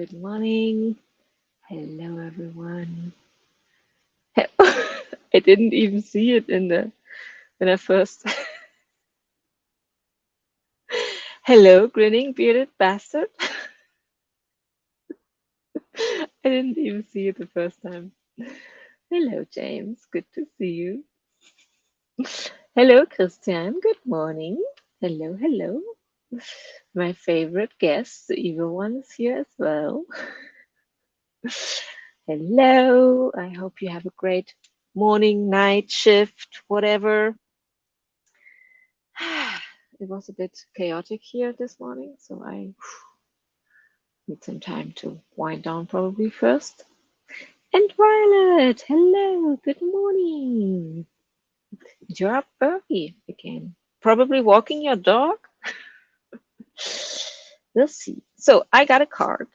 Good morning. Hello, everyone. I didn't even see it when I first. Hello, grinning bearded bastard. I didn't even see it the first time. Hello, James. Good to see you. Hello, Christian. Good morning. Hello, hello. My favorite guest, the evil one, is here as well. Hello. I hope you have a great morning, night, shift, whatever. It was a bit chaotic here this morning, so I need some time to wind down probably first. And Violet, hello, good morning. You're up early again. Probably walking your dog? We'll see. So I got a card,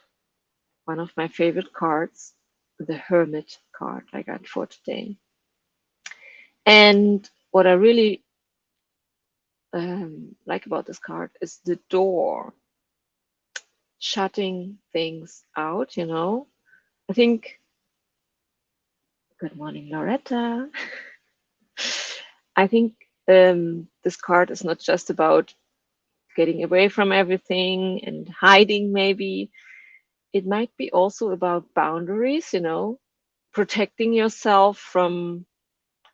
one of my favorite cards, the Hermit card I got for today. And what I really like about this card is the door, shutting things out, I think, good morning, Loretta. I think this card is not just about getting away from everything and hiding, maybe. It might be also about boundaries, protecting yourself from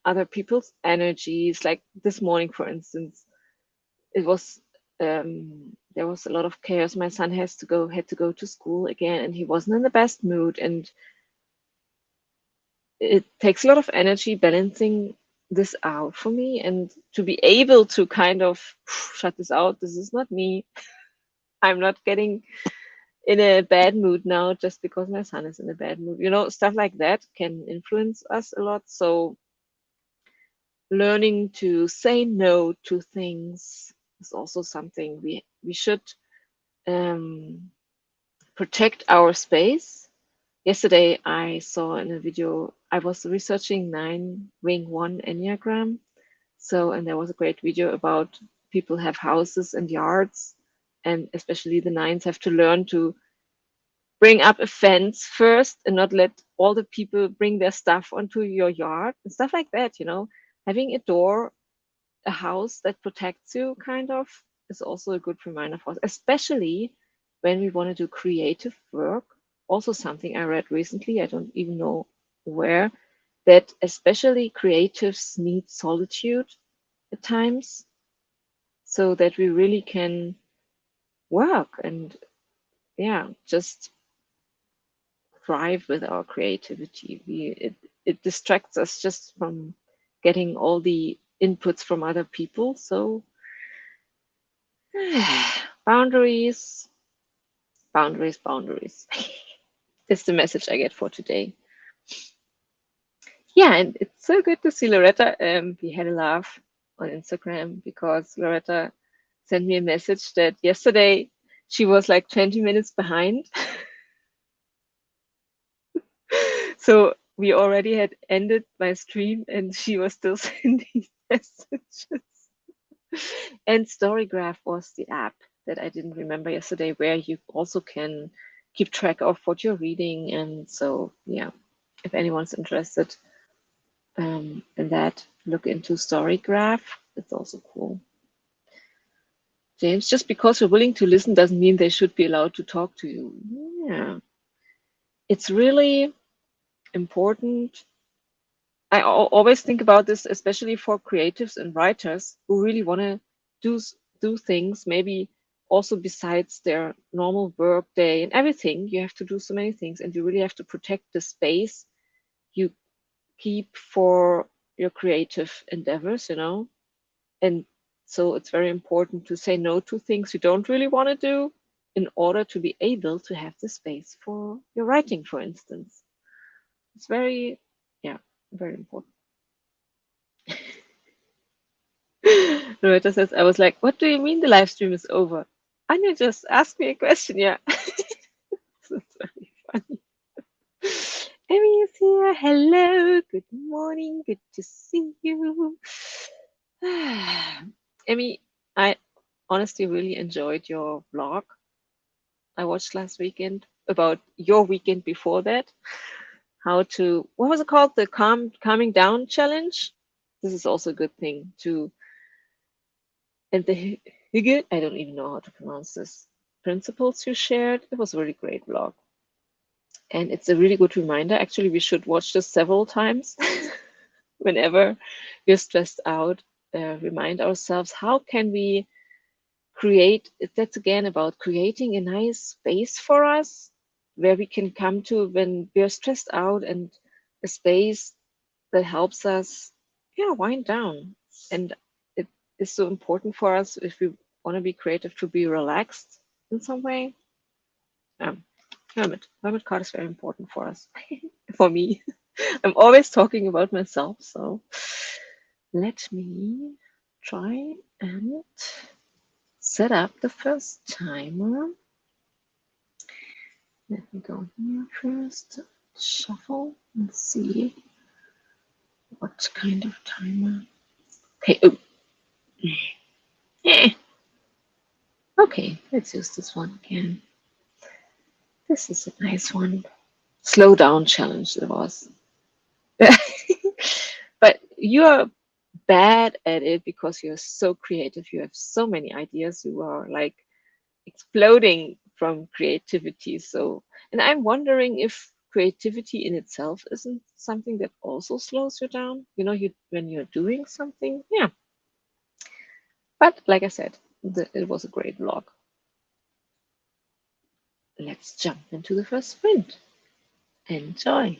other people's energies. Like this morning, for instance, it was there was a lot of chaos. My son had to go to school again, and he wasn't in the best mood, and it takes a lot of energy balancing this out for me, and to be able to kind of shut this out. This is not me. I'm not getting in a bad mood now just because my son is in a bad mood. Stuff like that can influence us a lot. So learning to say no to things is also something we should um, protect our space. Yesterday, I saw in a video, I was researching 9-ring-1 Enneagram. So, and there was a great video about people have houses and yards, and especially the nines have to learn to bring up a fence first and not let all the people bring their stuff onto your yard and stuff like that. Having a door, a house that protects you, kind of, is also a good reminder for us, especially when we want to do creative work. Also, something I read recently, I don't even know where, that especially creatives need solitude at times so that we really can work and, yeah, just thrive with our creativity. It distracts us just from getting all the inputs from other people. So boundaries, boundaries, boundaries. That's the message I get for today. Yeah, and it's so good to see Loretta. We had a laugh on Instagram because Loretta sent me a message that yesterday she was like 20 minutes behind. So we already had ended my stream and she was still sending messages. And Storygraph was the app that I didn't remember yesterday, where you also can keep track of what you're reading. And so, yeah, if anyone's interested in that, look into Storygraph. It's also cool. James, just because you're willing to listen doesn't mean they should be allowed to talk to you. Yeah, it's really important. I always think about this, especially for creatives and writers who really want to do things, maybe also besides their normal work day and everything. You have to do so many things, and you really have to protect the space you keep for your creative endeavors, And so it's very important to say no to things you don't really want to do in order to be able to have the space for your writing, for instance. It's very, yeah, very important. Loretta says, I was like, what do you mean the live stream is over? Anja just asked me a question, yeah. That's very funny. Emmy is here. Hello. Good morning. Good to see you. Emmy, I honestly really enjoyed your vlog I watched last weekend. about your weekend before that. How to, what was it called? The calming down challenge. This is also a good thing to, and the Hygge, I don't even know how to pronounce this, principles you shared. It was a really great vlog. And it's a really good reminder. Actually, we should watch this several times whenever we're stressed out. Remind ourselves, how can we create, that's again about creating a nice space for us where we can come to when we're stressed out, and a space that helps us, yeah, wind down. And it is so important for us if we want to be creative to be relaxed in some way. Um, hermit card is very important for us. For me, I'm always talking about myself, so let me try and set up the first timer. Let me go here first, shuffle, and see what kind of timer. Okay, oh, eh. Okay, let's use this one again. This is a nice one. Slow down challenge it was. But you're bad at it because you're so creative. You have so many ideas. You are like exploding from creativity. So, and I'm wondering if creativity in itself isn't something that also slows you down. You know, you when you're doing something, yeah. But like I said, it was a great vlog. Let's jump into the first sprint. Enjoy.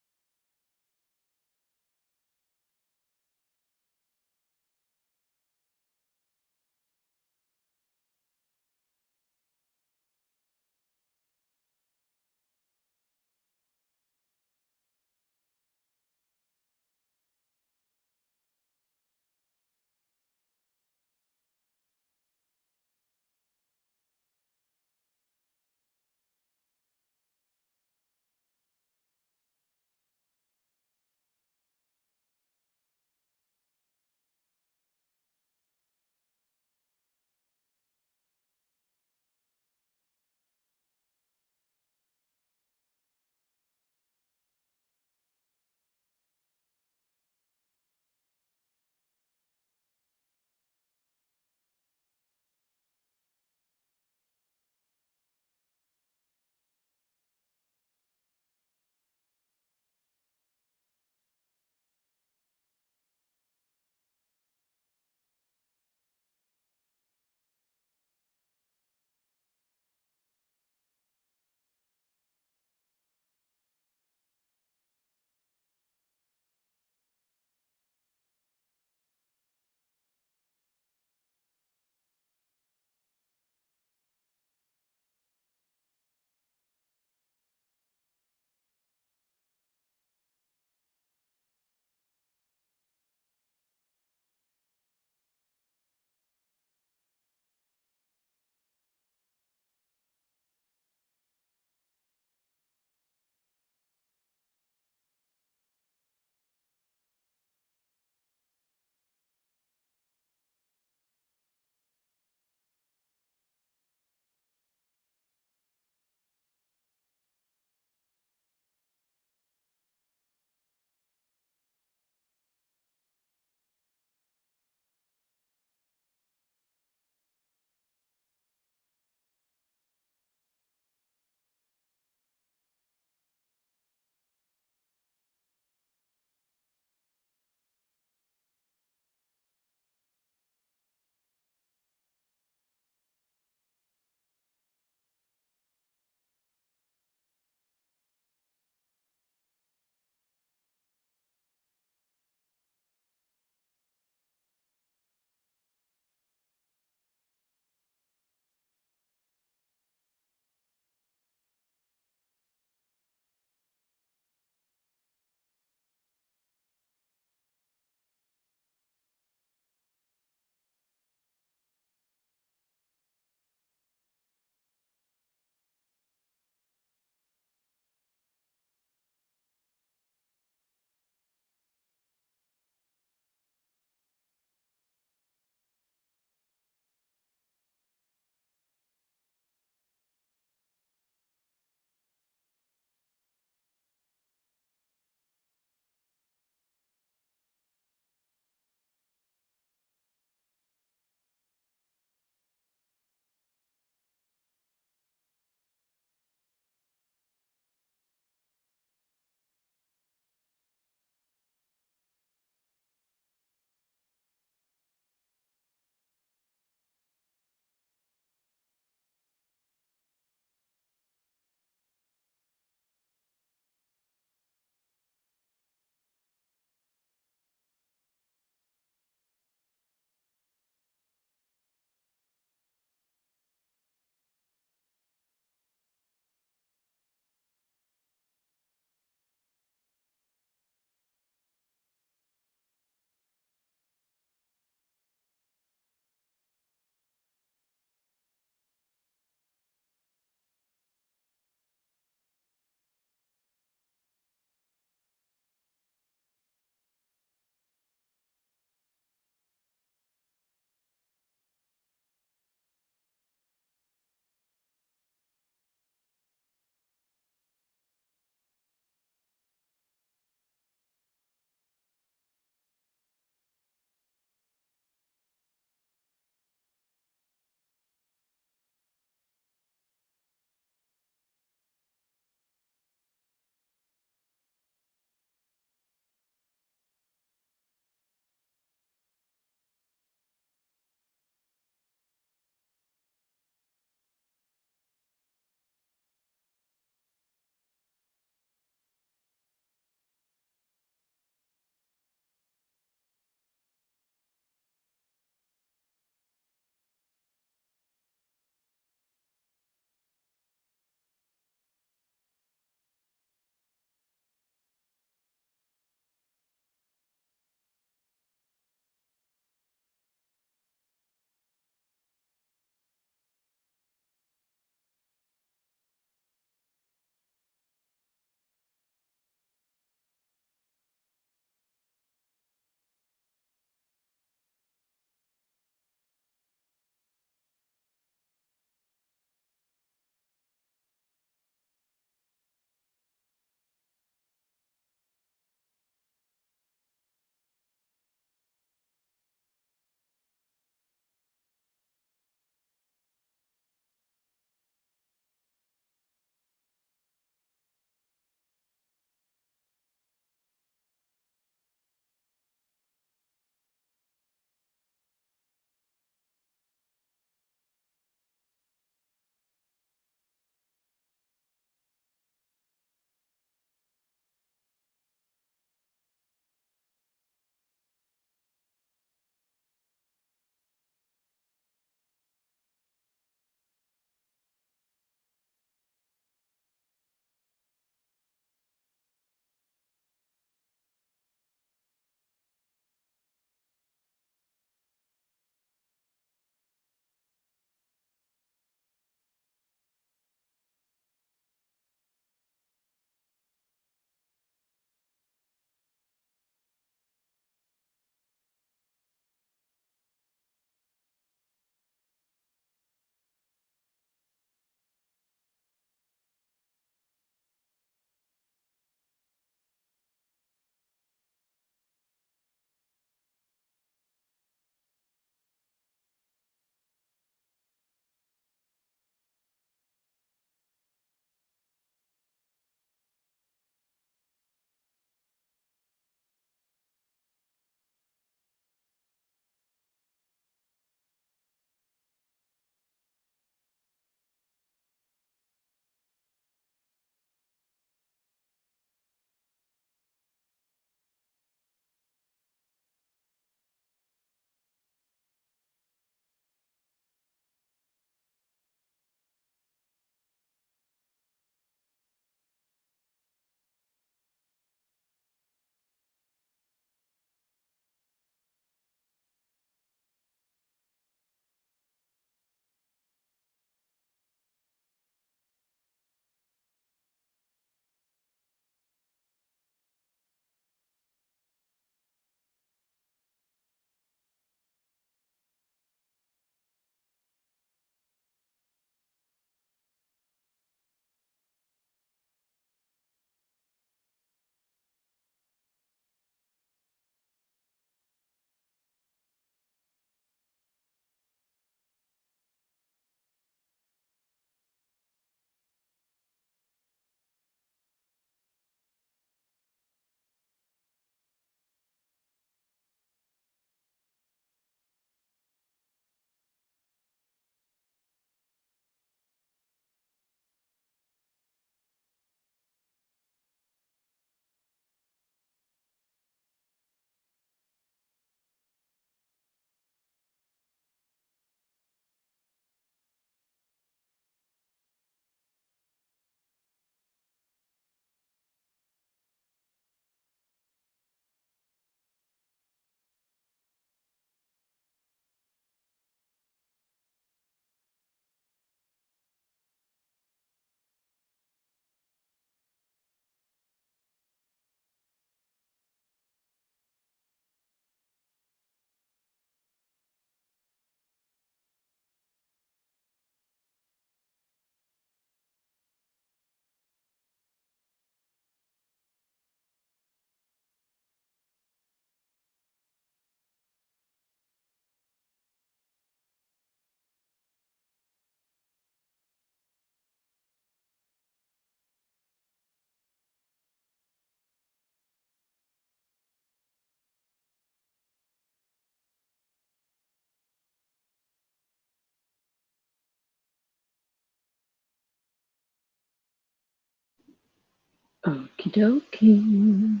Okie dokie.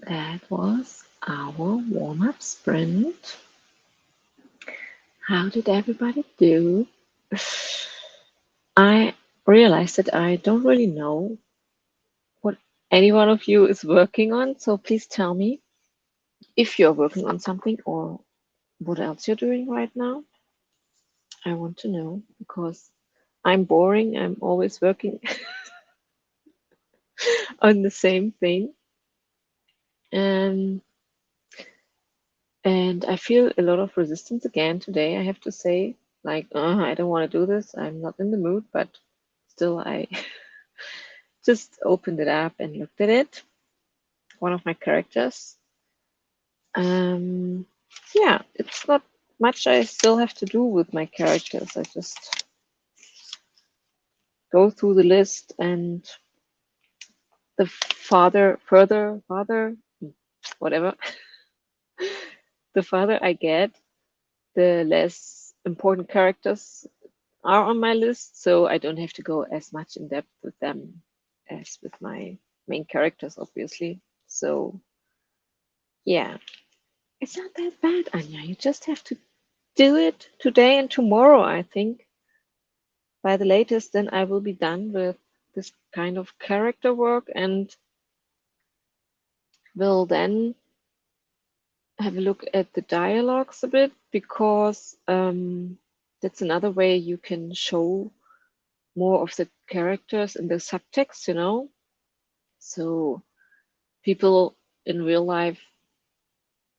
That was our warm-up sprint. How did everybody do? I realized that I don't really know what any one of you is working on, so please tell me if you're working on something or what else you're doing right now. I want to know because I'm boring. I'm always working on the same thing. Um, and I feel a lot of resistance again today, I have to say. Like, I don't want to do this. I'm not in the mood, but still, I just opened it up and looked at it. One of my characters. Um, yeah, it's not much I still have to do with my characters. I just go through the list and the whatever, the farther I get, the less important characters are on my list, so I don't have to go as much in depth with them as with my main characters, obviously. So, yeah, it's not that bad, Anja. You just have to do it today and tomorrow, I think. By the latest, then I will be done with this kind of character work and will then have a look at the dialogues a bit because that's another way you can show more of the characters in the subtext, you know. So people in real life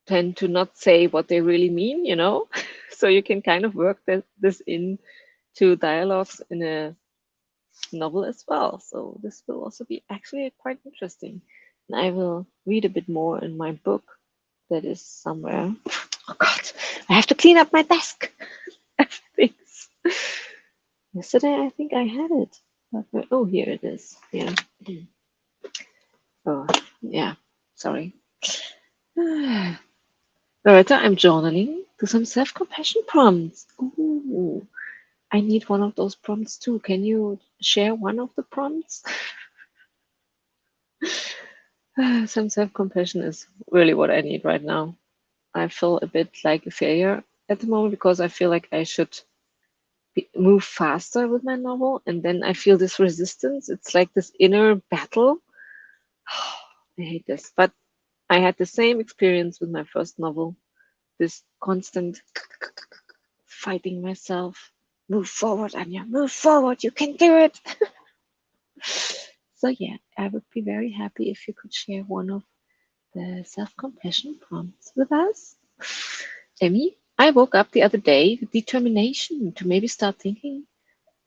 tend to not say what they really mean, you know. So you can kind of work this into dialogues in a novel as well. So this will also be actually quite interesting. And I will read a bit more in my book that is somewhere. Oh God, I have to clean up my desk. Things. Yesterday, I think I had it. Oh, here it is. Yeah. Oh, yeah. Sorry. Loretta, I'm journaling to some self-compassion prompts. Ooh, I need one of those prompts too. Can you share one of the prompts? Some self-compassion is really what I need right now. I feel a bit like a failure at the moment because I feel like I should move faster with my novel, and then I feel this resistance. It's like this inner battle. I hate this, but I had the same experience with my first novel. This constant fighting myself. Move forward, Anja. Move forward. You can do it. So yeah, I would be very happy if you could share one of the self-compassion prompts with us. Emmy, I woke up the other day with determination to maybe start thinking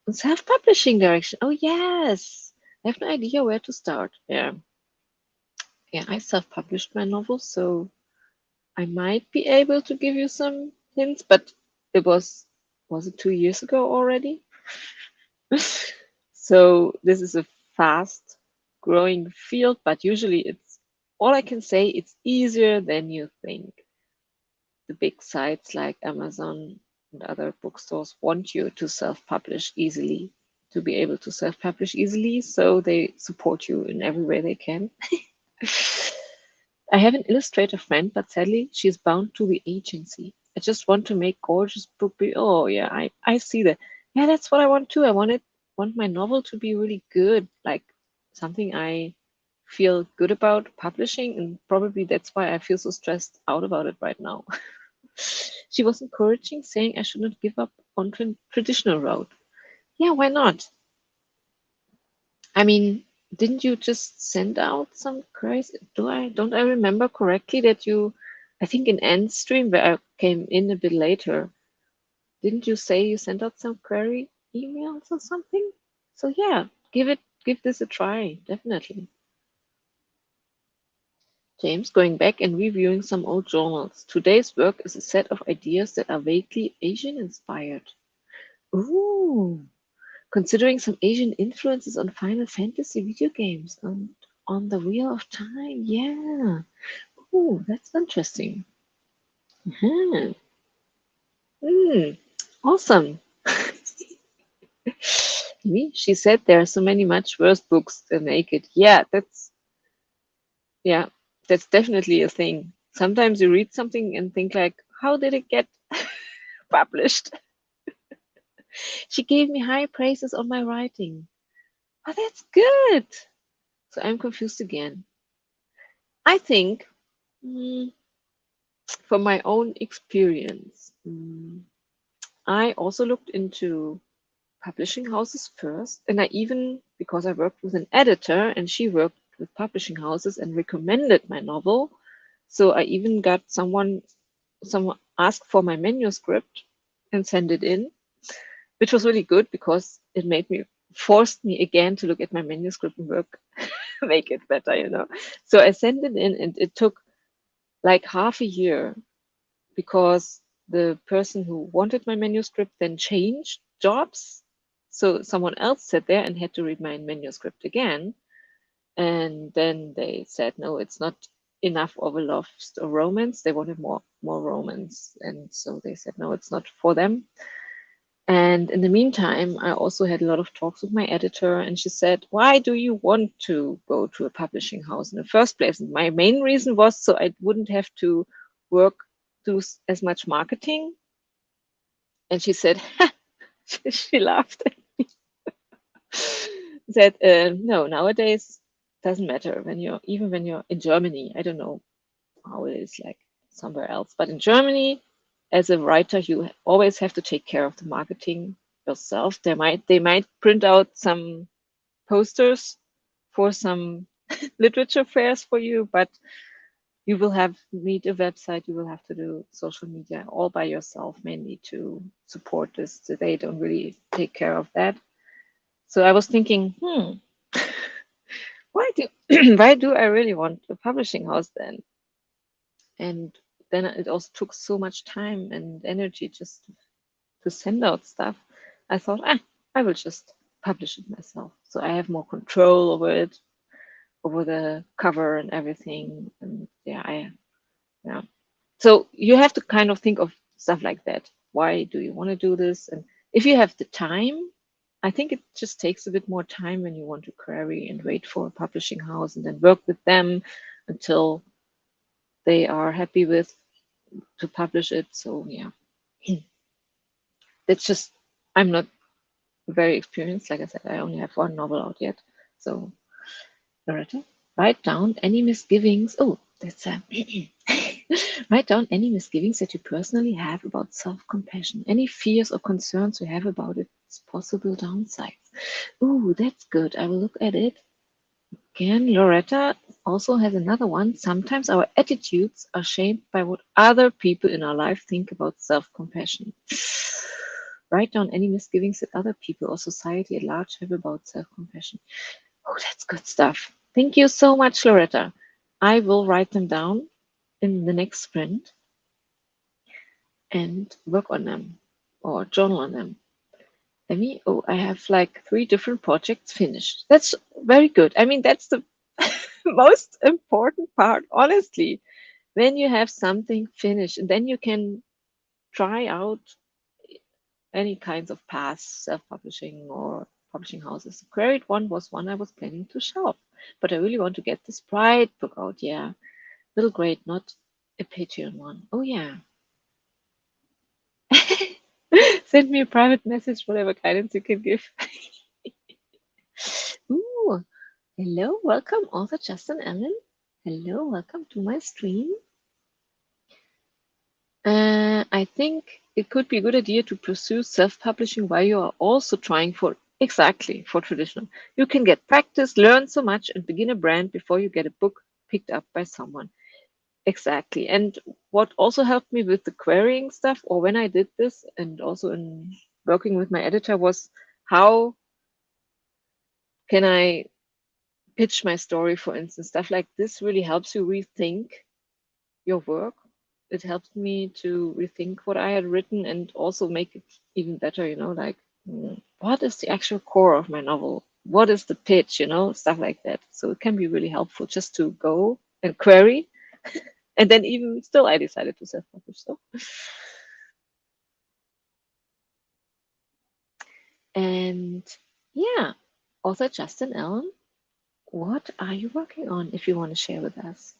in self-publishing direction. Oh yes, I have no idea where to start. Yeah, I self-published my novel, so I might be able to give you some hints, but it was it 2 years ago already? So this is a fast growing field, but usually it's all I can say, it's easier than you think. The big sites like Amazon and other bookstores want you to self-publish easily, to be able to self-publish easily, so they support you in every way they can. I have an illustrator friend, but sadly she's bound to the agency. I just want to make gorgeous book. Oh yeah, I see that. Yeah, that's what I want too. Want my novel to be really good, like something I feel good about publishing, and probably that's why I feel so stressed out about it right now. She was encouraging, saying I should not give up on traditional route. Yeah, why not? I mean, didn't you just send out some queries? Don't I remember correctly that you, I think in end stream where I came in a bit later, didn't you say you sent out some query emails or something? So yeah, give this a try, definitely. James, going back and reviewing some old journals. Today's work is a set of ideas that are vaguely Asian inspired. Ooh, considering some Asian influences on Final Fantasy video games and on the Wheel of Time. Yeah. Ooh, that's interesting. Mhm. Awesome. Me, she said there are so many much worse books than Naked. Yeah, that's Yeah, that's definitely a thing. Sometimes you read something and think like, how did it get published? She gave me high praises on my writing. Oh, that's good. So I'm confused again. I think, mm, from my own experience, I also looked into publishing houses first, and I even, because I worked with an editor and she worked with publishing houses and recommended my novel, so I even got someone asked for my manuscript and send it in, which was really good because it made me forced me again to look at my manuscript and work make it better, you know. So I sent it in and it took like half a year because the person who wanted my manuscript then changed jobs. So someone else sat there and had to read my manuscript again. And then they said, no, it's not enough of a love or romance. They wanted more romance. And so they said, no, it's not for them. And in the meantime, I also had a lot of talks with my editor, and she said, why do you want to go to a publishing house in the first place? And my main reason was so I wouldn't have to work, do as much marketing. And she said, she laughed at me, said, no, nowadays doesn't matter when you're, even when you're in Germany. I don't know how it is like somewhere else, but in Germany, as a writer, you always have to take care of the marketing yourself. They might print out some posters for some literature fairs for you, but you will have need a website. You will have to do social media all by yourself, mainly to support this. So they don't really take care of that. So I was thinking, why do why do I really want a publishing house then? And then it also took so much time and energy just to send out stuff. I thought, I will just publish it myself. So I have more control over it, over the cover and everything. And yeah. So you have to kind of think of stuff like that. Why do you want to do this? And if you have the time, I think it just takes a bit more time when you want to query and wait for a publishing house and then work with them until they are happy with to publish it. So yeah, that's just, I'm not very experienced. Like I said, I only have one novel out yet. So Loretta, write down any misgivings. Oh, that's write down any misgivings that you personally have about self-compassion, any fears or concerns you have about its possible downsides. Ooh, that's good. I will look at it. Again, Loretta also has another one. Sometimes our attitudes are shaped by what other people in our life think about self-compassion. Write down any misgivings that other people or society at large have about self-compassion. Oh, that's good stuff. Thank you so much, Loretta. I will write them down in the next sprint and work on them or journal on them. Oh, I have like 3 different projects finished. That's very good. I mean, that's the most important part, honestly. When you have something finished, and then you can try out any kinds of paths, self-publishing or publishing houses. The Queried one was one I was planning to shelf, but I really want to get this Pride book out. Yeah, little great, not a Patreon one. Oh yeah. Send me a private message, whatever guidance you can give. Ooh, hello, welcome, author Justin Allen. Hello, welcome to my stream. I think it could be a good idea to pursue self-publishing while you are also trying for traditional. You can get practice, learn so much, and begin a brand before you get a book picked up by someone. Exactly. And what also helped me with the querying stuff, or when I did this, and also in working with my editor, was how can I pitch my story, for instance. Stuff like this really helps you rethink your work. It helped me to rethink what I had written and also make it even better, like what is the actual core of my novel? What is the pitch, stuff like that. So it can be really helpful just to go and query. And then even still I decided to self-publish. So and yeah, author Justin Allen, what are you working on if you want to share with us?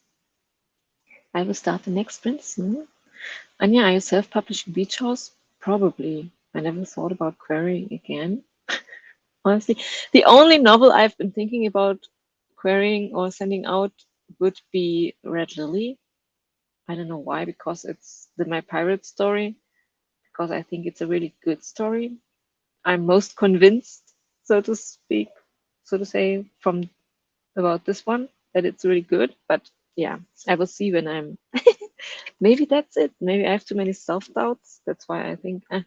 I will start the next sprint soon. Anja, are you self-publishing Beach House? Probably. I never thought about querying again. Honestly, the only novel I've been thinking about querying or sending out would be Red Lily. I don't know why, because it's my pirate story, because I think it's a really good story. I'm most convinced, so to speak, so to say, from about this one that it's really good. But yeah, I will see when I'm. Maybe that's it. Maybe I have too many self doubts. That's why I think I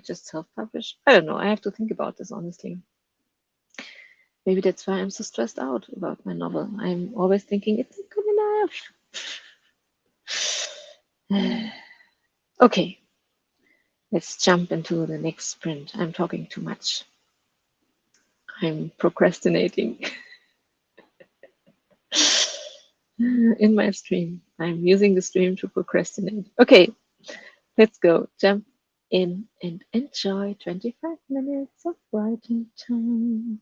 just self publish. I don't know. I have to think about this honestly. Maybe that's why I'm so stressed out about my novel. I'm always thinking it's not good enough. Okay, let's jump into the next sprint. I'm talking too much. I'm procrastinating in my stream. I'm using the stream to procrastinate. Okay, let's go. Jump in and enjoy 25 minutes of writing time.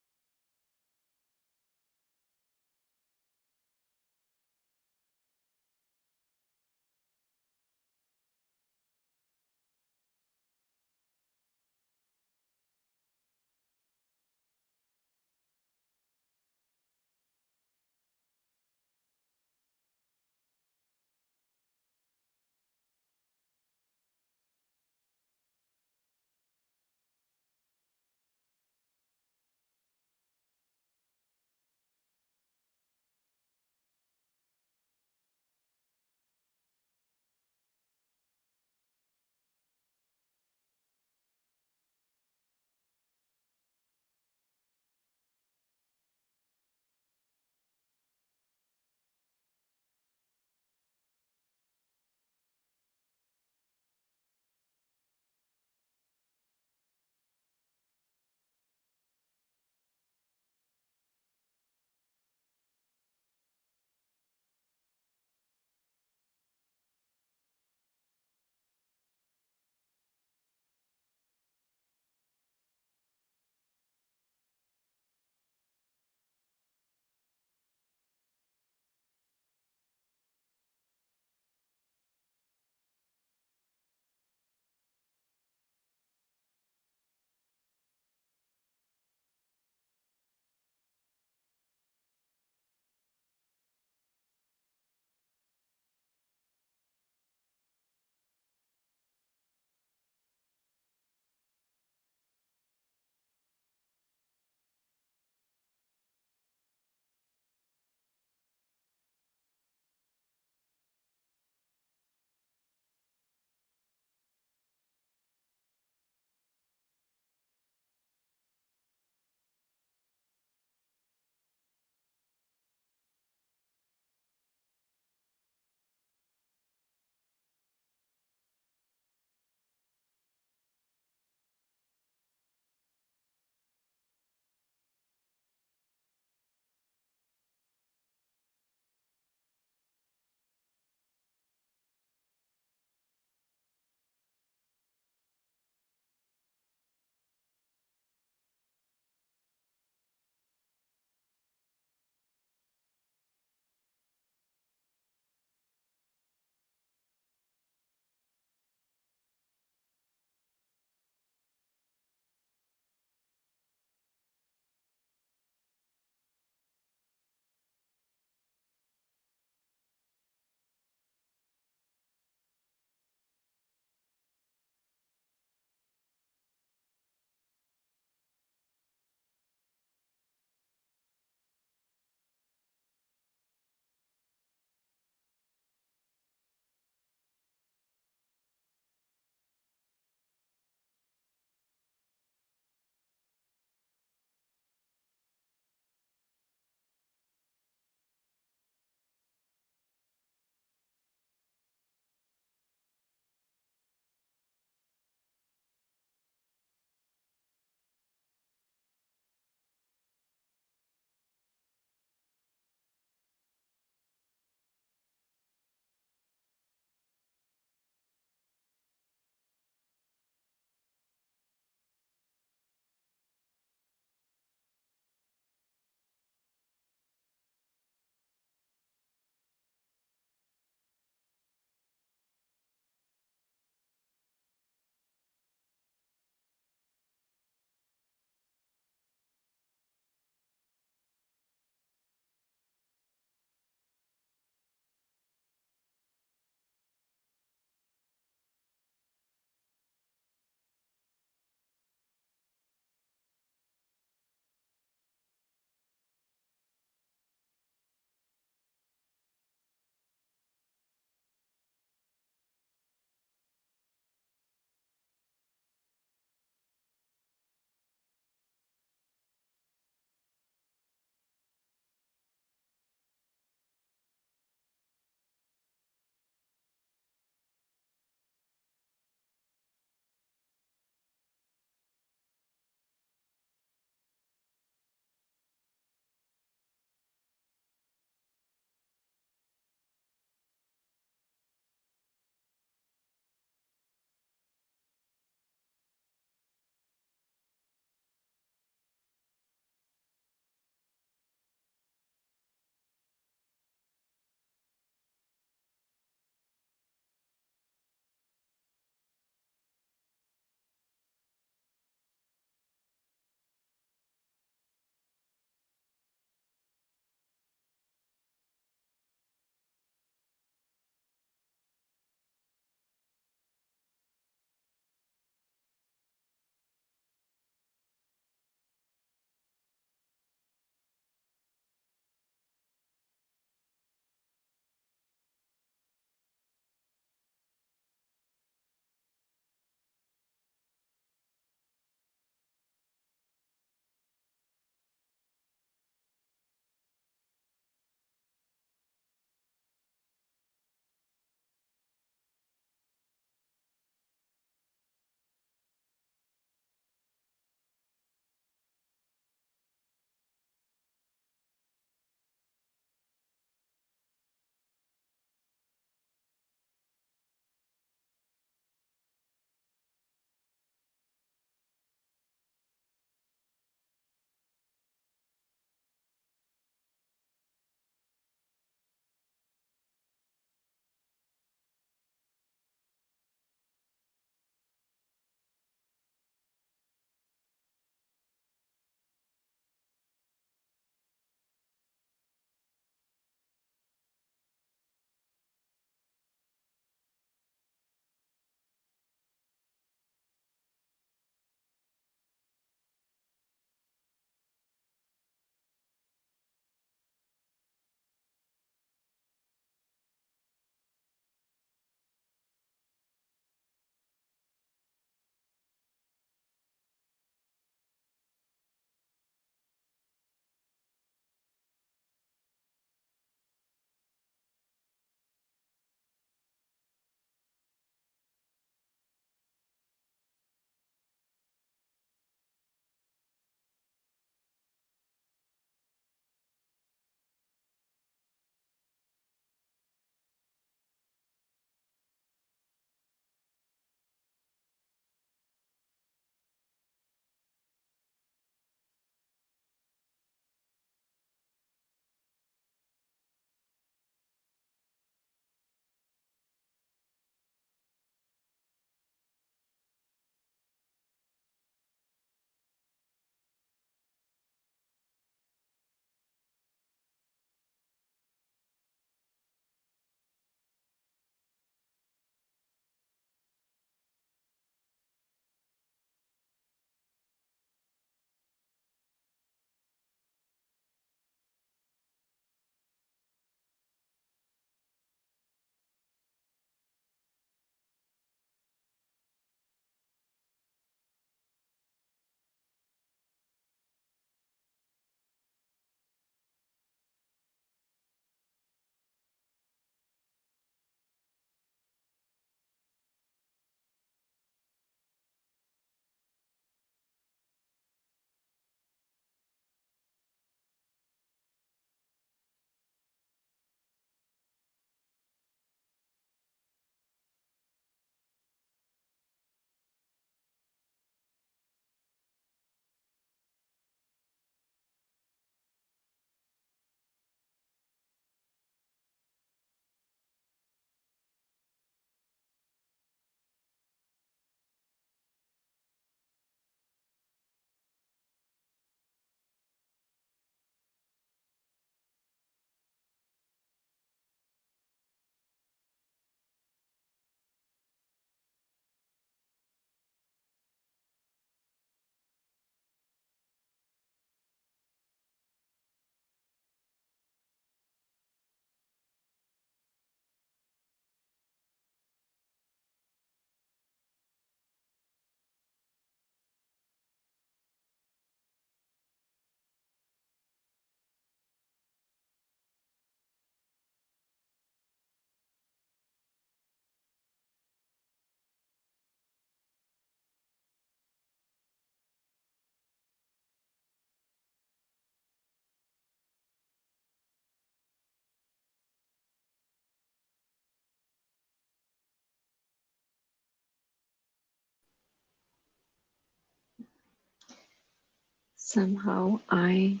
Somehow I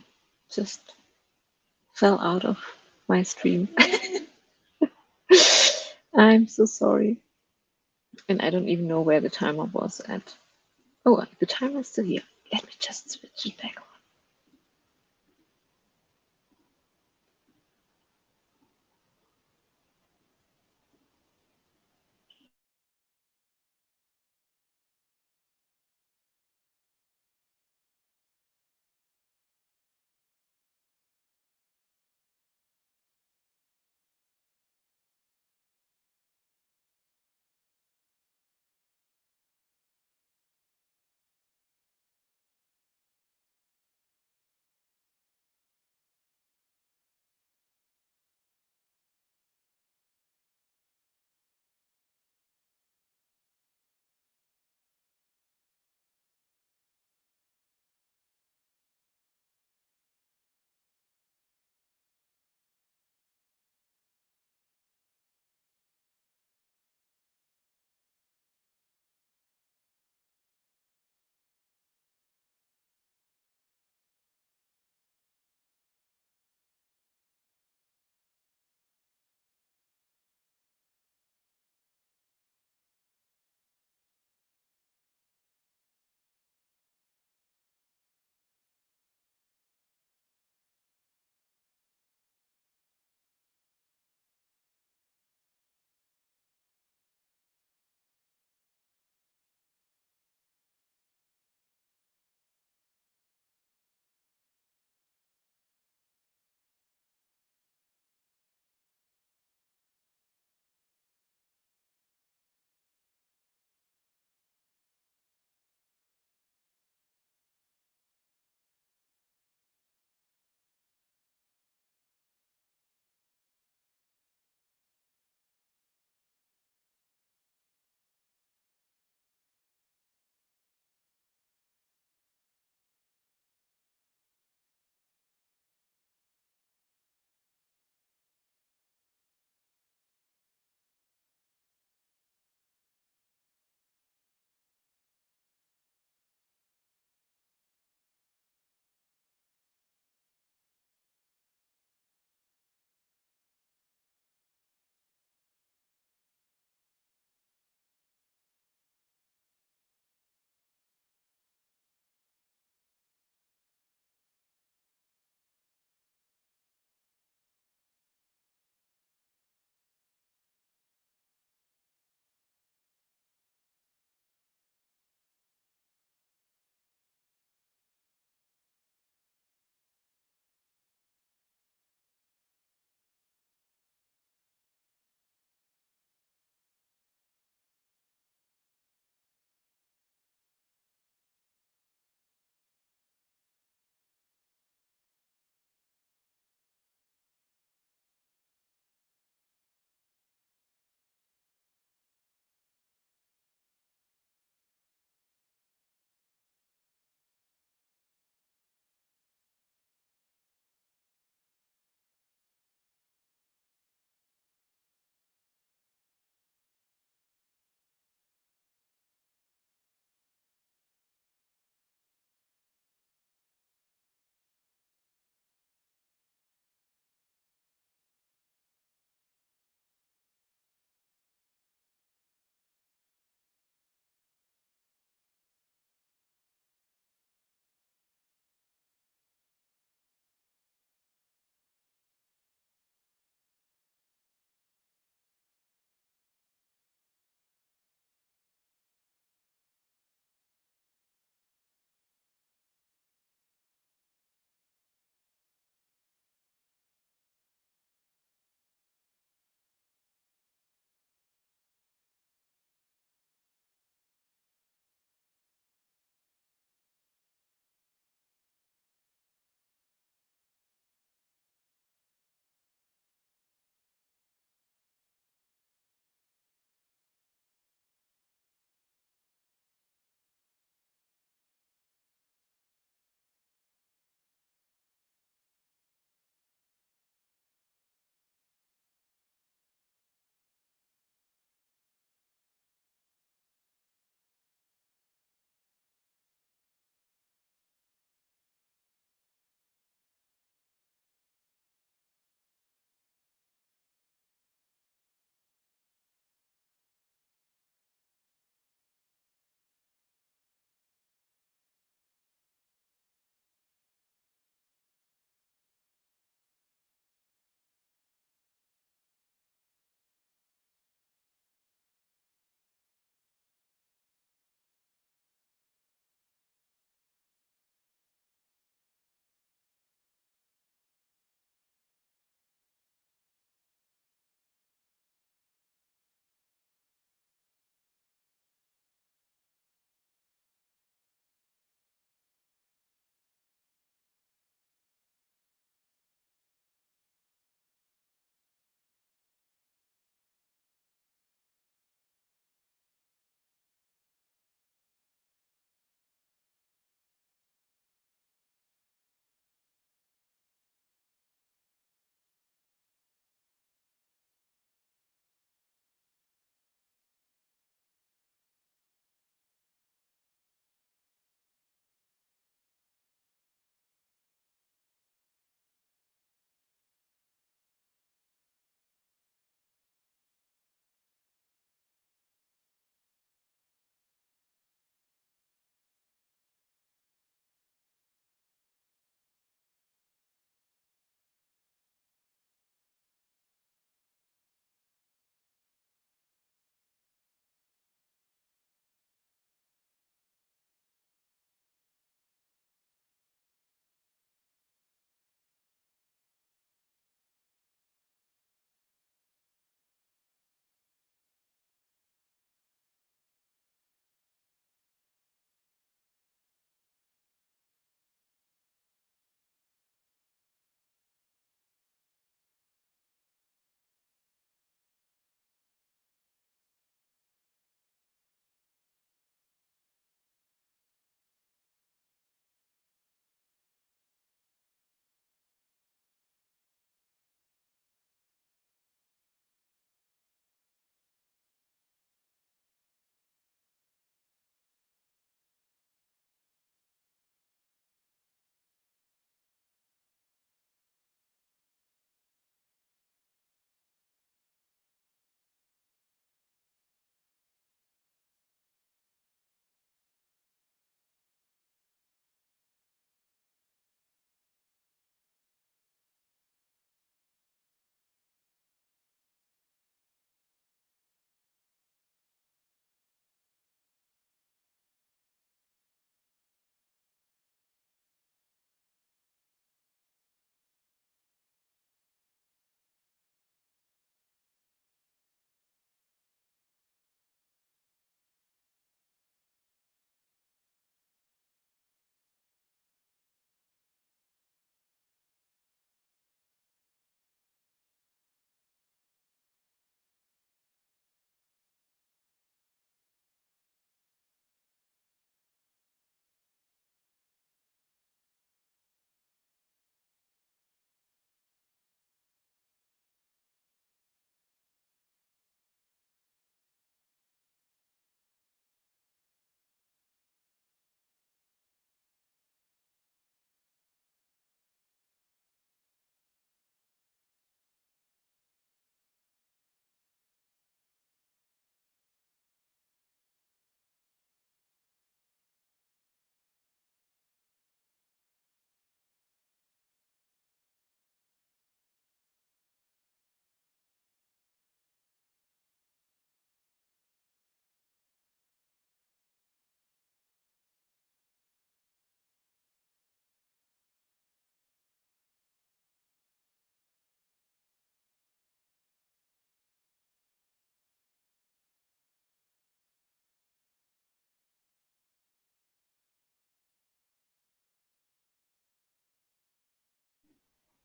just fell out of my stream. I'm so sorry. And I don't even know where the timer was at. Oh, the timer is still here. Let me just switch it back on.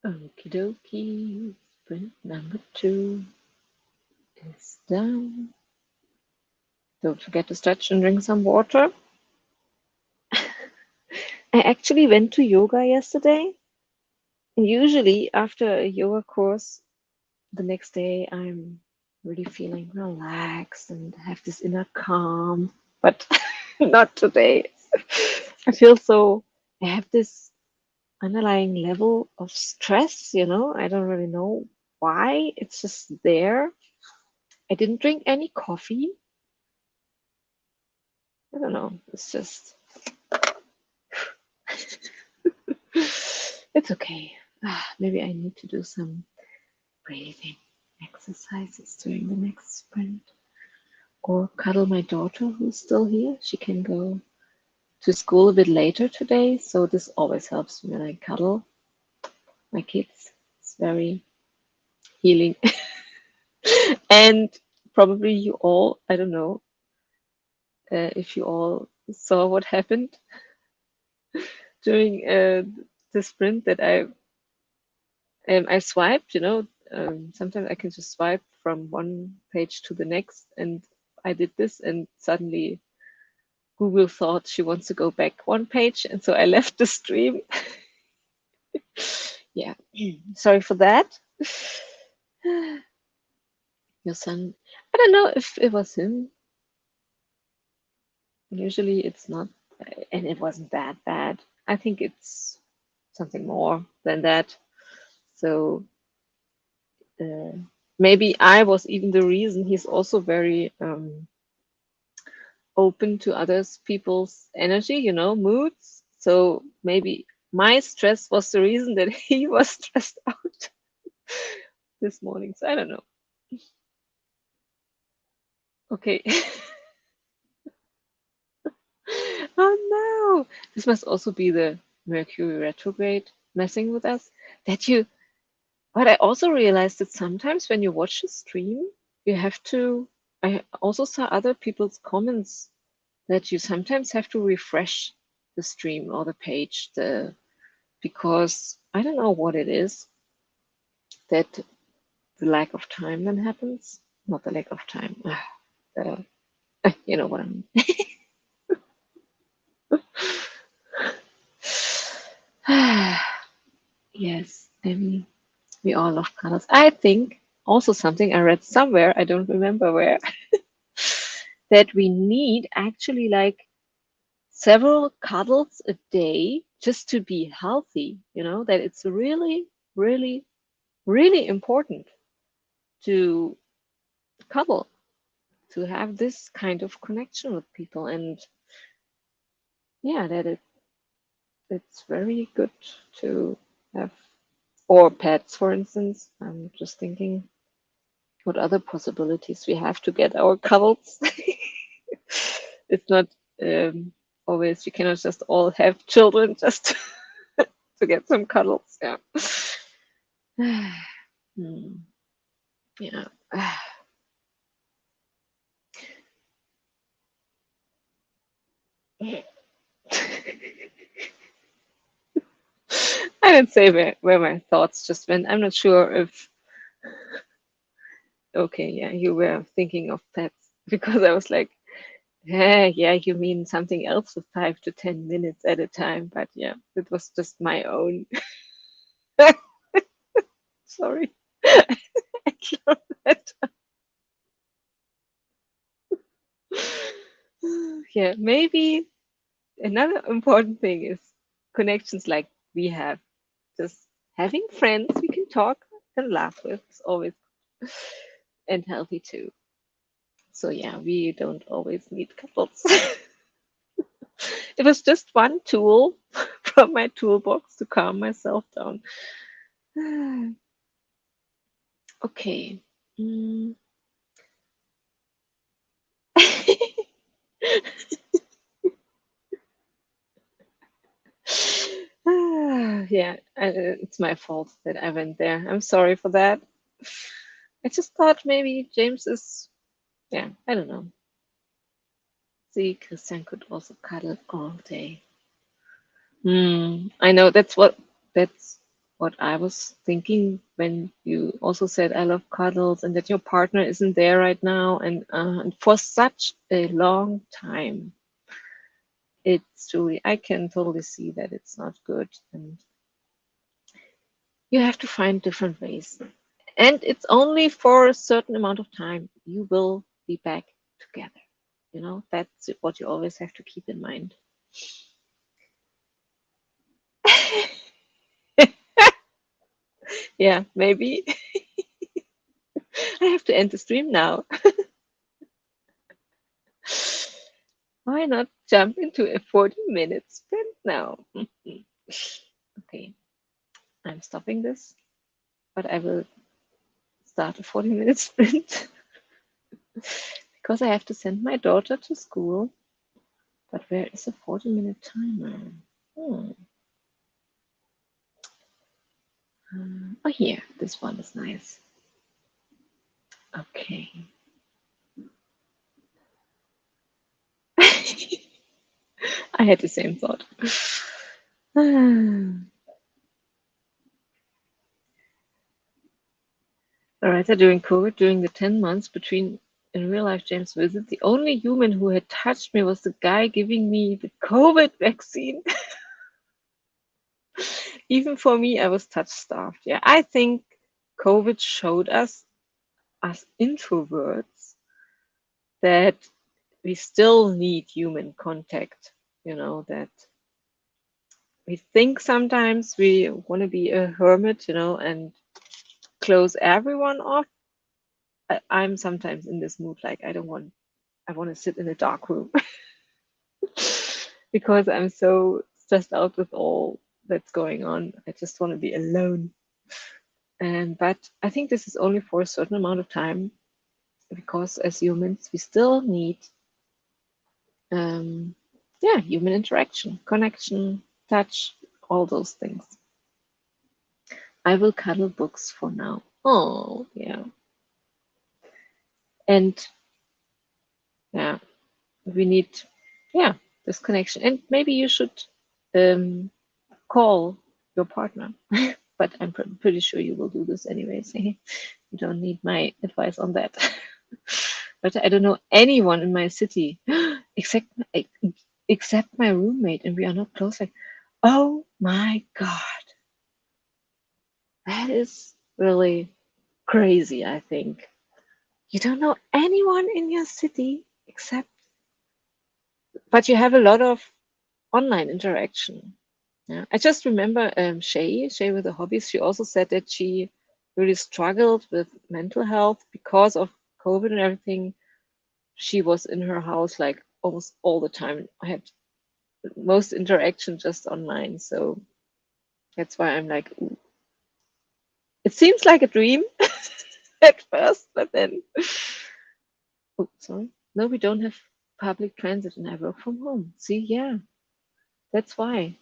Okie dokie. Sprint number 2 is done. Don't forget to stretch and drink some water. I actually went to yoga yesterday. And usually after a yoga course, the next day I'm really feeling relaxed and have this inner calm, but not today. I feel so, I have this underlying level of stress, I don't really know why. It's just there. I didn't drink any coffee. I don't know. It's just, it's okay. Maybe I need to do some breathing exercises during the next sprint. Or cuddle my daughter who's still here. She can go to school a bit later today, so this always helps me when I cuddle my kids. It's very healing. And probably you all, I don't know if you all saw what happened during the sprint that I swiped, sometimes I can just swipe from one page to the next, and I did this, and suddenly Google thought she wants to go back one page, and so I left the stream. Yeah, sorry for that. Your son, I don't know if it was him. Usually it's not, and it wasn't that bad. I think it's something more than that. So maybe I was even the reason. He's also very open to others people's energy, moods. So maybe my stress was the reason that he was stressed out this morning. So I don't know. Okay. Oh no, this must also be the Mercury retrograde messing with us. That you, but I also realized that sometimes when you watch a stream, you have to. I also saw other people's comments that you sometimes have to refresh the stream or the page, because I don't know what it is that the lack of time then happens. Not the lack of time. You know what I mean. Yes, I mean, we all love colors. I think also something I read somewhere, I don't remember where, that we need actually like several cuddles a day just to be healthy, that it's really, really, really important to cuddle, to have this kind of connection with people. And yeah, that it's very good to have, or pets, for instance. I'm just thinking what other possibilities we have to get our cuddles. It's not always, you cannot just all have children just to get some cuddles. Yeah. Hmm. Yeah. I didn't say where my thoughts just went. I'm not sure if, okay, yeah, you were thinking of pets because I was like, yeah, you mean something else with 5 to 10 minutes at a time. But yeah, it was just my own. Sorry. I love that. Yeah, maybe another important thing is connections like we have. Just having friends we can talk and laugh with is always and healthy too. So yeah, we don't always need couples. It was just one tool from my toolbox to calm myself down. Okay. Mm. Yeah, it's my fault that I went there. I'm sorry for that. I just thought maybe James is, yeah, I don't know. See, Christian could also cuddle all day. I know that's what I was thinking when you also said I love cuddles and that your partner isn't there right now, and for such a long time. It's truly, I can totally see that it's not good, and you have to find different ways. And it's only for a certain amount of time. You will be back together. You know, that's what you always have to keep in mind. Yeah, maybe I have to end the stream now. Why not jump into a 40-minute sprint now? Okay, I'm stopping this, but I will start a 40-minute sprint because I have to send my daughter to school. But where is a 40-minute timer? Hmm. Oh, here, this one is nice. Okay. I had the same thought. Loretta, during COVID, during the 10 months between in real life James' visit, the only human who had touched me was the guy giving me the COVID vaccine. Even for me, I was touch-starved. Yeah, I think COVID showed us, as introverts, that we still need human contact. You know, that we think sometimes we want to be a hermit, you know, and close everyone off. I'm sometimes in this mood, like I want to sit in a dark room because I'm so stressed out with all that's going on. I just want to be alone. But I think this is only for a certain amount of time because as humans, we still need, human interaction, connection, touch, all those things. I will cuddle books for now. Oh, yeah. And yeah, we need, this connection. And maybe you should um, call your partner. But I'm pretty sure you will do this anyways. You don't need my advice on that. But I don't know anyone in my city except except my roommate, and we are not close. Like, oh my God, that is really crazy. I think you don't know anyone in your city except, but you have a lot of online interaction. Yeah, I just remember ShayWithThaHobbies. She also said that she really struggled with mental health because of COVID and everything. She was in her house like almost all the time. I had most interaction just online, so that's why I'm like, ooh. It seems like a dream at first, but then, oh, sorry. No, we don't have public transit, and I work from home. See, yeah, that's why.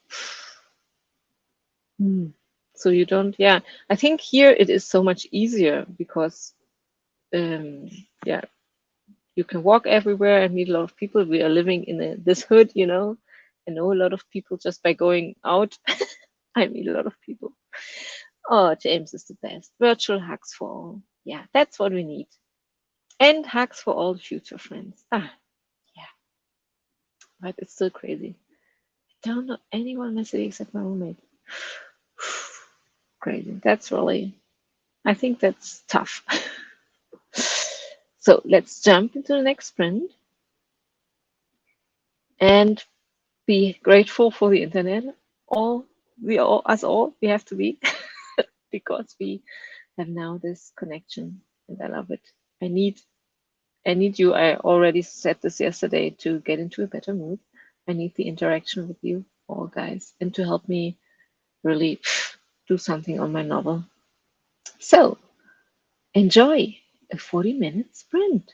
Hmm. So you don't, yeah. I think here it is so much easier because, um, yeah, you can walk everywhere and meet a lot of people. We are living in this hood, you know. I know a lot of people just by going out. I meet a lot of people. Oh, James is the best. Virtual hugs for all. Yeah, that's what we need. And hugs for all future friends. Ah, yeah, but it's still crazy. I don't know anyone in my city except my roommate. Crazy. That's really, I think that's tough. So let's jump into the next sprint and be grateful for the internet. We have to be because we have now this connection, and I love it. I need you. I already said this yesterday to get into a better mood. I need the interaction with you all guys and to help me really do something on my novel. So enjoy a 40-minute sprint.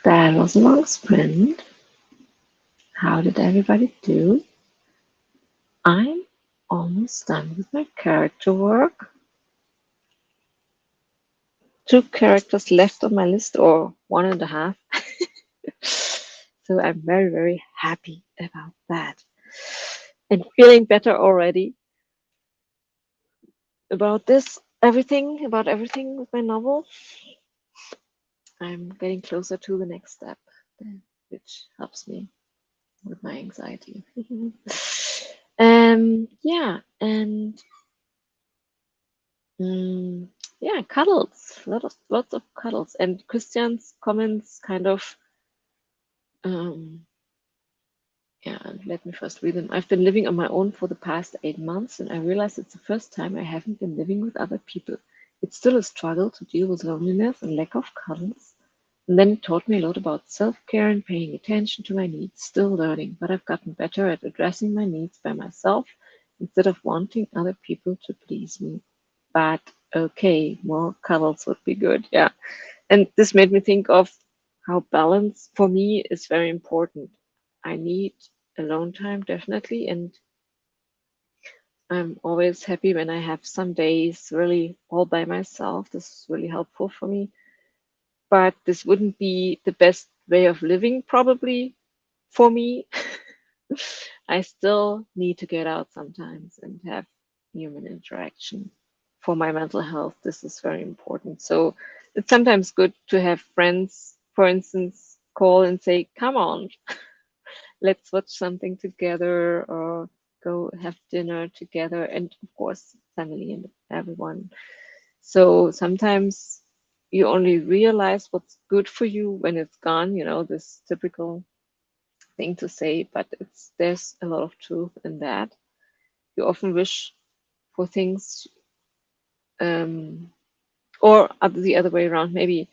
That was a long sprint. How did everybody do? I'm almost done with my character work. 2 characters left on my list, or 1.5. So I'm very, very happy about that. And feeling better already about about everything with my novel. I'm getting closer to the next step, which helps me with my anxiety. Yeah, and yeah, cuddles, lots of cuddles, and Christian's comments kind of yeah, let me first read them. I've been living on my own for the past 8 months, and I realize it's the first time I haven't been living with other people. It's still a struggle to deal with loneliness and lack of cuddles. And then it taught me a lot about self-care and paying attention to my needs. Still learning, but I've gotten better at addressing my needs by myself instead of wanting other people to please me. But okay, more cuddles would be good. Yeah. And this made me think of how balance for me is very important. I need alone time, definitely. And I'm always happy when I have some days really all by myself. This is really helpful for me. But this wouldn't be the best way of living, probably, for me. I still need to get out sometimes and have human interaction. For my mental health, this is very important. So it's sometimes good to have friends, for instance, call and say, come on, let's watch something together or go have dinner together. And of course, family and everyone. So sometimes you only realize what's good for you when it's gone, this typical thing to say, but there's a lot of truth in that. You often wish for things, or the other way around, maybe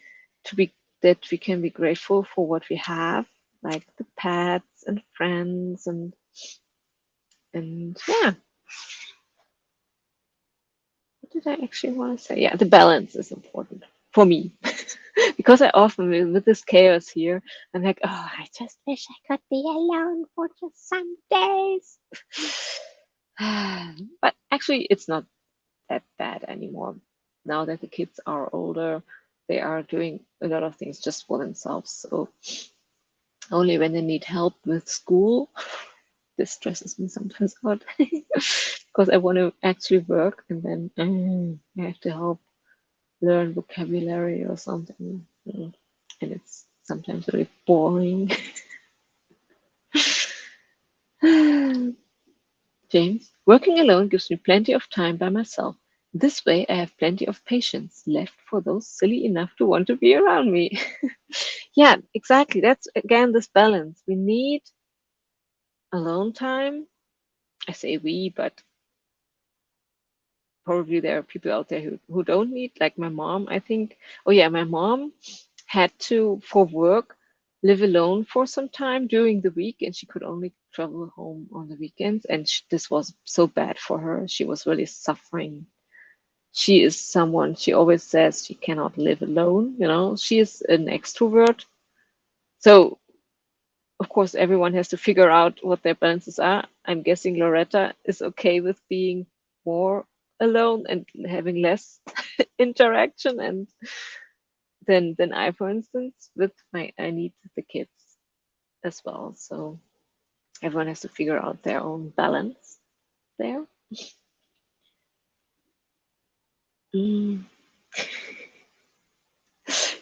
to be that we can be grateful for what we have, like the pets and friends and yeah. What did I actually want to say? Yeah, the balance is important for me. Because I often, with this chaos here, I'm like, oh, I just wish I could be alone for just some days. But actually, it's not that bad anymore. Now that the kids are older, they are doing a lot of things just for themselves. So only when they need help with school, this stresses me sometimes out because I want to actually work and then I have to help learn vocabulary or something. And it's sometimes very boring. James, working alone gives me plenty of time by myself. This way, I have plenty of patience left for those silly enough to want to be around me. Yeah, exactly. That's again this balance. We need alone time. I say we, but probably there are people out there who don't need, like my mom, I think. Oh, yeah, my mom had to, for work, live alone for some time during the week, and she could only travel home on the weekends. And this was so bad for her. She was really suffering. She is someone, she always says she cannot live alone. She is an extrovert. So, of course, everyone has to figure out what their balances are. I'm guessing Loretta is okay with being more alone and having less interaction and than I, for instance, with I need the kids as well. So everyone has to figure out their own balance there. Mm.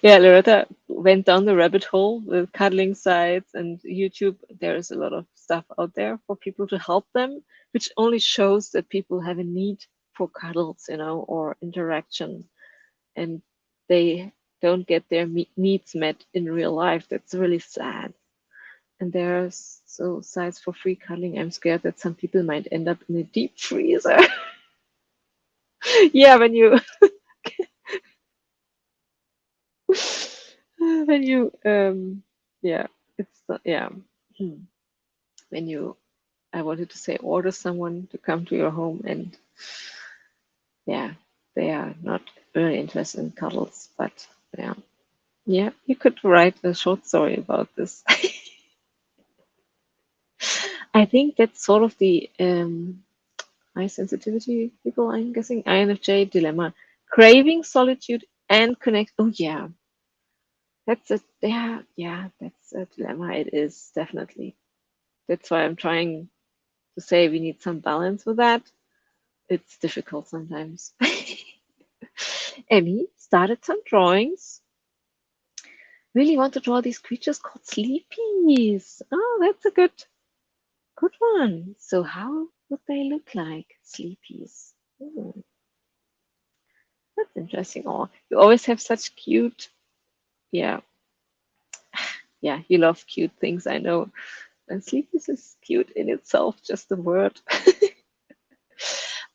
Yeah, Loretta went down the rabbit hole with cuddling sites and YouTube. There is a lot of stuff out there for people to help them, which only shows that people have a need for cuddles, or interaction, and they don't get their needs met in real life. That's really sad. And there's so sites for free cuddling. I'm scared that some people might end up in a deep freezer. Yeah, when you yeah, it's yeah. Hmm. When you I wanted to say order someone to come to your home and yeah, they are not really interested in cuddles, but yeah. Yeah, you could write a short story about this. I think that's sort of the high sensitivity people, I'm guessing. INFJ dilemma. Craving solitude and connect. Oh, yeah. That's a dilemma. It is definitely. That's why I'm trying to say we need some balance with that. It's difficult sometimes. Emmy started some drawings. Really want to draw these creatures called sleepies. Oh, that's a good one. So how would they look like, sleepies? Hmm, that's interesting. Oh, you always have such cute, yeah, yeah, you love cute things, I know. And sleepies is cute in itself, just the word.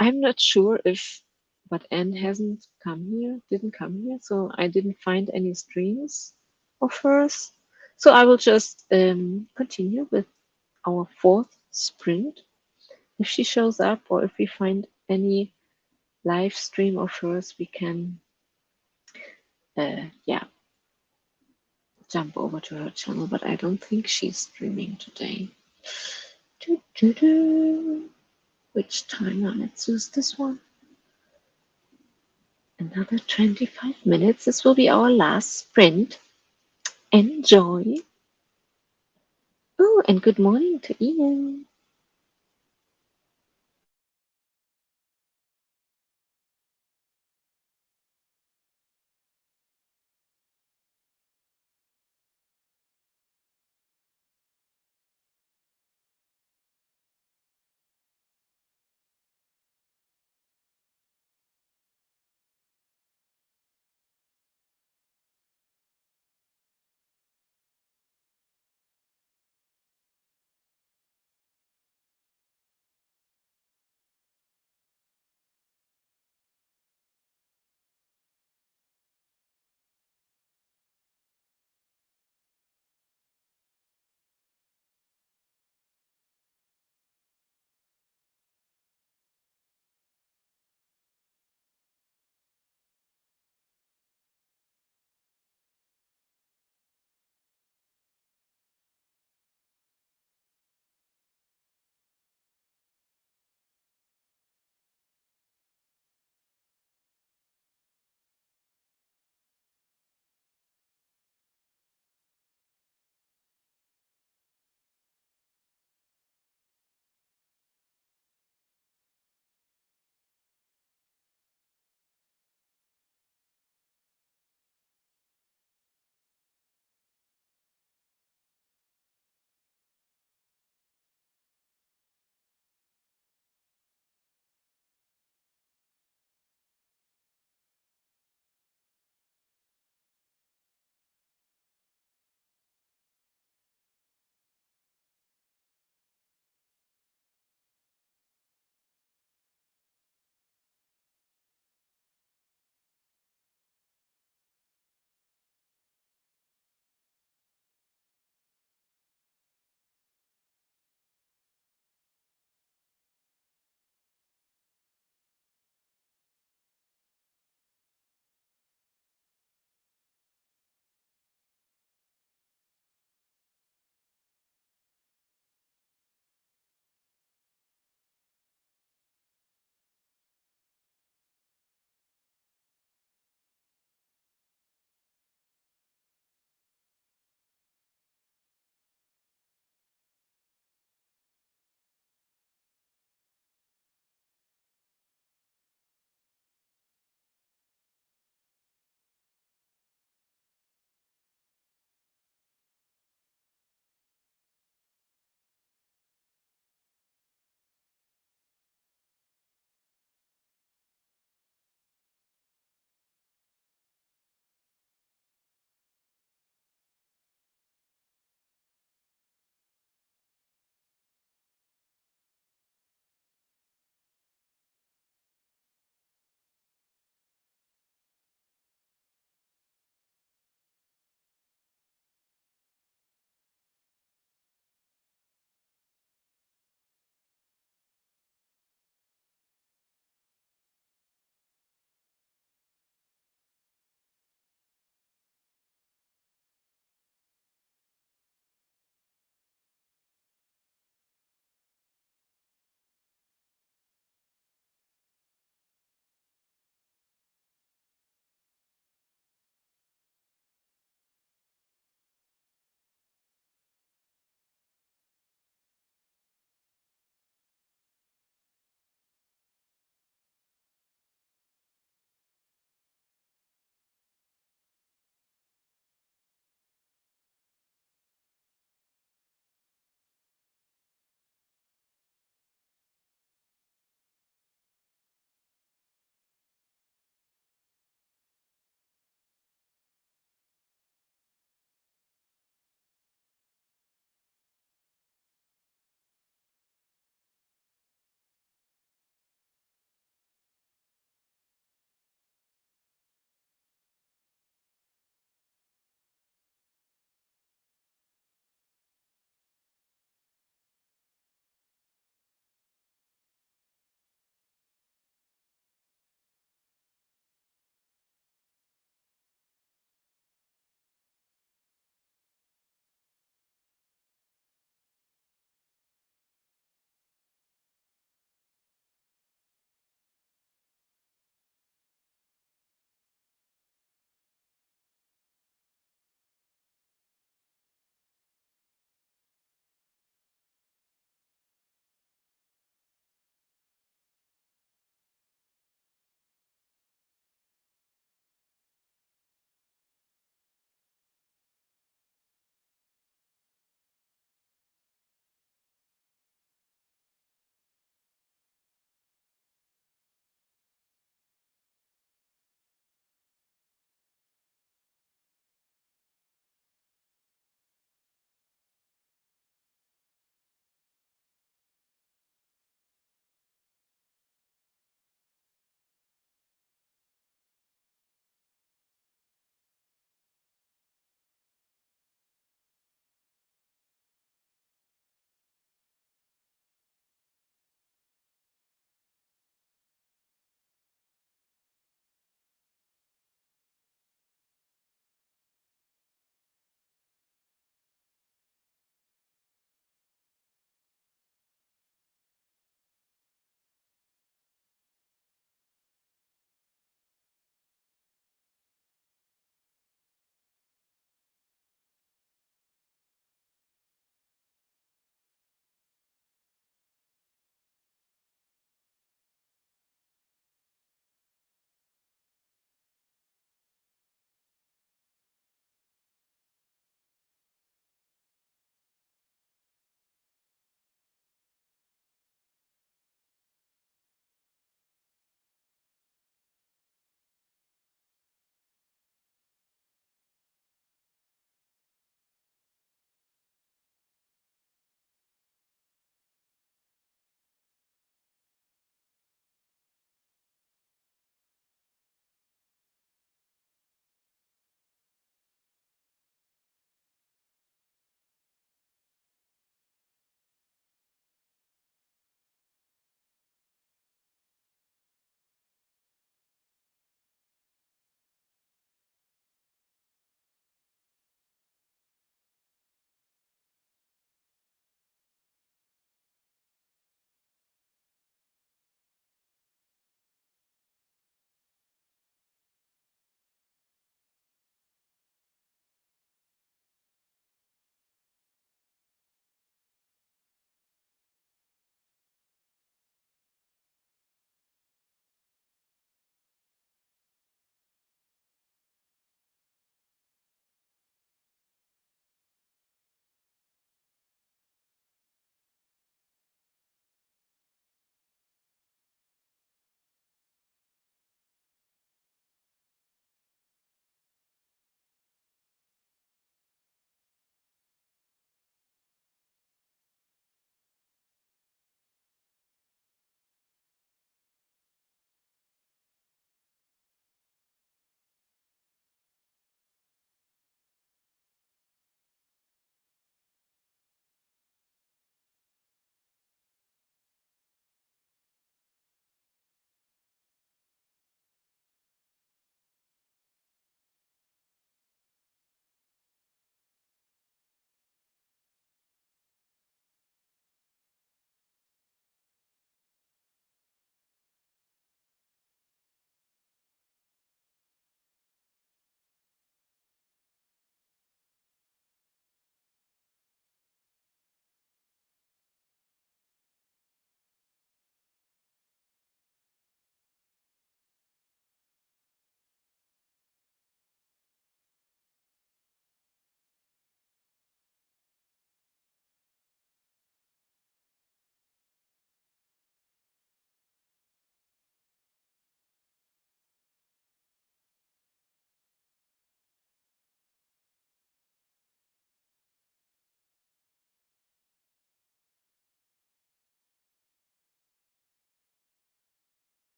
I'm not sure if, but Anne hasn't come here, didn't come here, so I didn't find any streams of hers. So I will just continue with our fourth sprint. If she shows up or if we find any live stream of hers, we can, yeah, jump over to her channel. But I don't think she's streaming today. Doo-doo-doo. Which timer? Let's use this one. Another 25 minutes. This will be our last sprint. Enjoy. Oh, and good morning to Ian.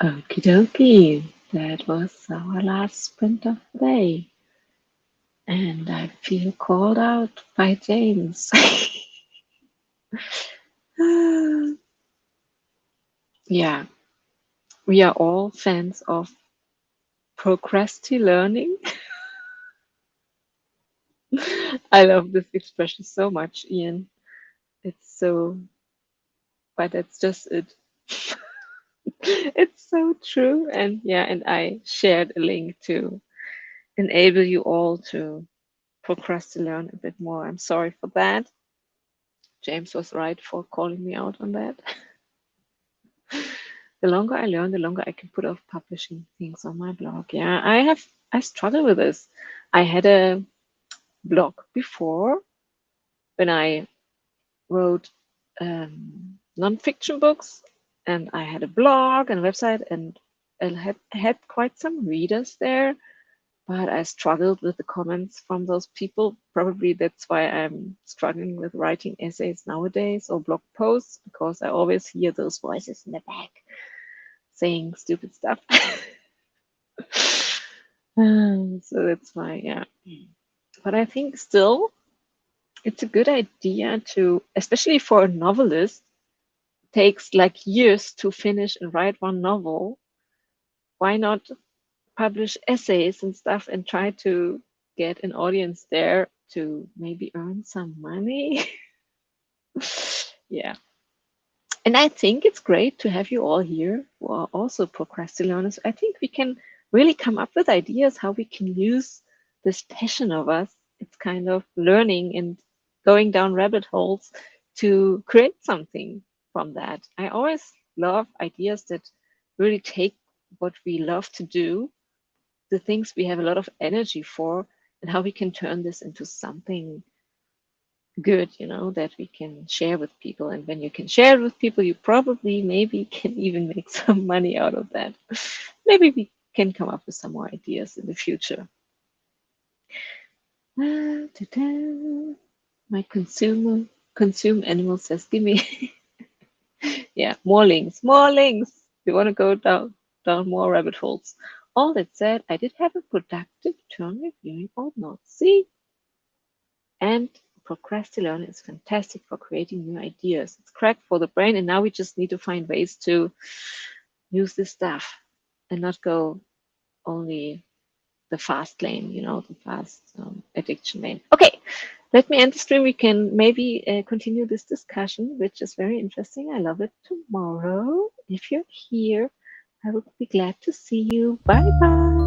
Okie dokie. That was our last sprint of the day. And I feel called out by James. Yeah, we are all fans of procrasti-learning. I love this expression so much, Ian. It's so, but that's just it. It's so true. And yeah, and I shared a link to enable you all to procrastinate a bit more. I'm sorry for that. James was right for calling me out on that. The longer I learn, the longer I can put off publishing things on my blog. Yeah, I struggle with this. I had a blog before when I wrote nonfiction books, and I had a blog and a website, and I had quite some readers there, but I struggled with the comments from those people. Probably that's why I'm struggling with writing essays nowadays or blog posts, because I always hear those voices in the back saying stupid stuff. So that's why, yeah. But I think still it's a good idea to, especially for a novelist, takes like years to finish and write one novel. Why not publish essays and stuff and try to get an audience there to maybe earn some money? Yeah. And I think it's great to have you all here who are also procrastinators. I think we can really come up with ideas how we can use this passion of us. It's kind of learning and going down rabbit holes to create something from that. I always love ideas that really take what we love to do, the things we have a lot of energy for, and how we can turn this into something good, that we can share with people. And when you can share with people, you probably maybe can even make some money out of that. Maybe we can come up with some more ideas in the future. My consume animal says, give me, yeah, more links, more links. We want to go down more rabbit holes. All that said, I did have a productive turn reviewing old notes. See? And procrastinating is fantastic for creating new ideas. It's crack for the brain, and now we just need to find ways to use this stuff and not go only the fast lane, the fast addiction lane. Okay, let me end the stream. We can maybe continue this discussion, which is very interesting. I love it tomorrow. If you're here, I would be glad to see you. Bye bye.